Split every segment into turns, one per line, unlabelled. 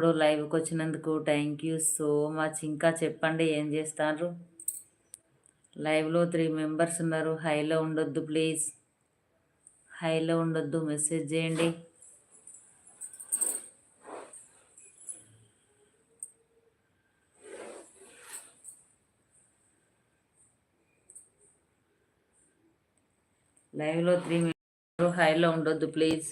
ఇప్పుడు లైవ్‌కి వచ్చినందుకు థ్యాంక్ యూ సో మచ్. ఇంకా చెప్పండి ఏం చేస్తారు? లైవ్‌లో 3 మెంబర్స్ ఉన్నారు. హైలో ఉండొద్దు ప్లీజ్. హైలో ఉండొద్దు మెసేజ్ చేయండి. లైవ్‌లో 3 మెంబర్స్ హైలో ఉండొద్దు ప్లీజ్.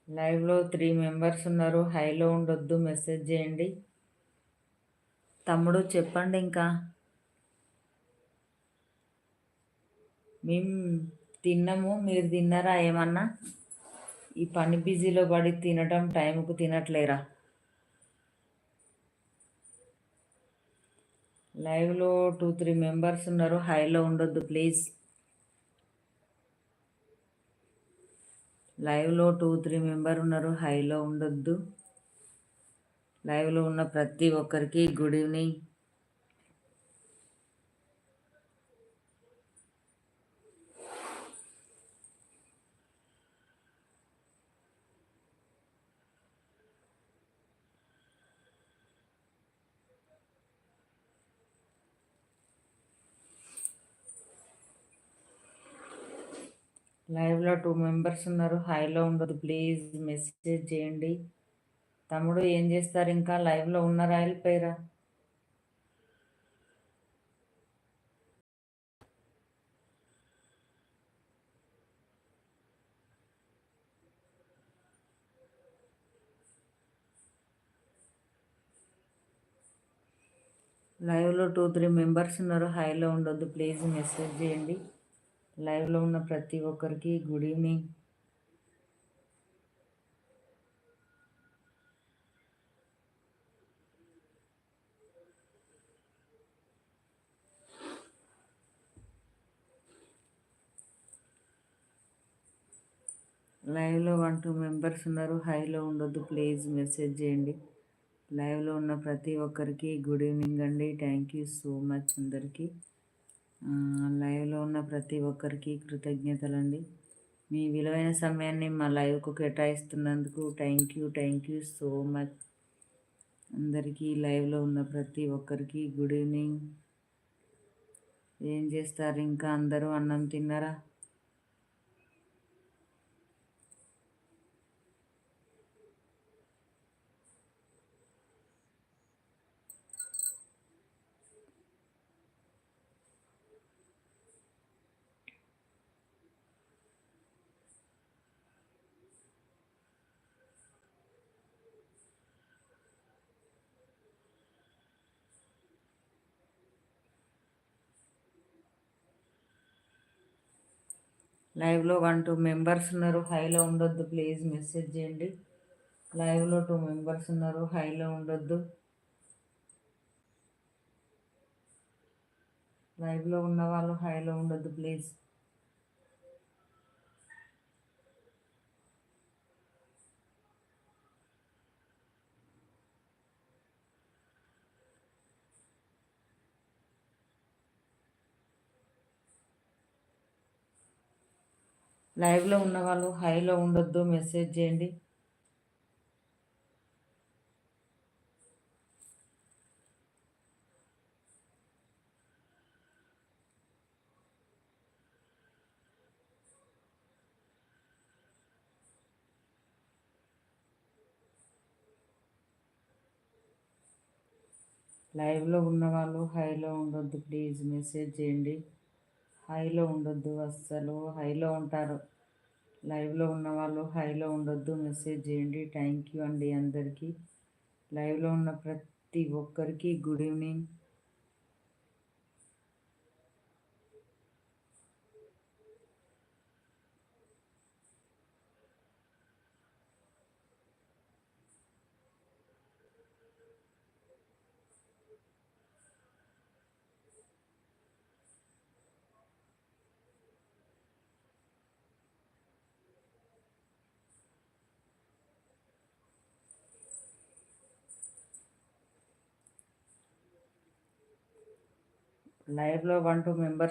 లైవ్‌లో 3 మెంబర్స్ ఉన్నారు. హైలో ఉండొద్దు మెసేజ్ చేయండి. తమ్ముడు చెప్పండి ఇంకా. మేము తిన్నాము. మీరు తిన్నారా ఏమన్నా? ఈ పని బిజీలో పడి తినటం టైంకు తినట్లేరా? లైవ్‌లో 2-3 మెంబర్స్ ఉన్నారు. హైలో ఉండొద్దు ప్లీజ్. లైవ్‌లో 2-3 మెంబర్ ఉన్నారు. హైలో ఉండొద్దు. లైవ్‌లో ఉన్న ప్రతి ఒక్కరికి గుడ్ ఈవినింగ్. లైవ్‌లో 2 మెంబర్స్ ఉన్నారు. హైలో ఉండొద్దు ప్లీజ్ మెసేజ్ చేయండి. తమ్ముడు ఏం చేస్తారు ఇంకా? లైవ్‌లో ఉన్నారా వెళ్ళిపోయారా? లైవ్‌లో 2-3 మెంబర్స్ ఉన్నారు. హైలో ఉండొద్దు ప్లీజ్ మెసేజ్ చేయండి. లైవ్‌లో ఉన్న ప్రతి ఒక్కరికి గుడ్ ఈవినింగ్. లైవ్‌లో 1-2 మెంబర్స్ ఉన్నారు. హైలో ఉండొద్దు ప్లీజ్ మెసేజ్ చేయండి. లైవ్‌లో ఉన్న ప్రతి ఒక్కరికి గుడ్ ఈవినింగ్ అండి. థ్యాంక్ యూ సో మచ్ అందరికీ. లైవ్‌లో ఉన్న ప్రతి ఒక్కరికి కృతజ్ఞతలండి. మీ విలువైన సమయాన్ని మా లైవ్‌కు కేటాయిస్తున్నందుకు థ్యాంక్ యూ సో మచ్. అందరికీ లైవ్‌లో ఉన్న ప్రతి ఒక్కరికి గుడ్ ఈవినింగ్. ఏం చేస్తారు ఇంకా? అందరూ అన్నం తిన్నారా? లైవ్‌లో 1-2 మెంబర్స్ ఉన్నారు. హైలో ఉండొద్దు ప్లీజ్ మెసేజ్ చేయండి. లైవ్‌లో 2 మెంబర్స్ ఉన్నారు. హైలో ఉండొద్దు. లైవ్‌లో ఉన్న వాళ్ళు హైలో ఉండొద్దు ప్లీజ్. లైవ్‌లో ఉన్న వాళ్ళు హైలో ఉండొద్దు మెసేజ్ చేయండి. లైవ్‌లో ఉన్న వాళ్ళు హైలో ఉండొద్దు ప్లీజ్ మెసేజ్ చేయండి. హైలో ఉండొద్దు, అస్సలు హైలో ఉంటారు. లైవ్‌లో ఉన్న వాళ్ళు హైలో ఉండొద్దు మెసేజ్ చేయండి. థ్యాంక్ యూ అండి అందరికీ. లైవ్‌లో ఉన్న ప్రతి ఒక్కరికి గుడ్ ఈవినింగ్. లైవ్‌లో 1-2 మెంబర్స్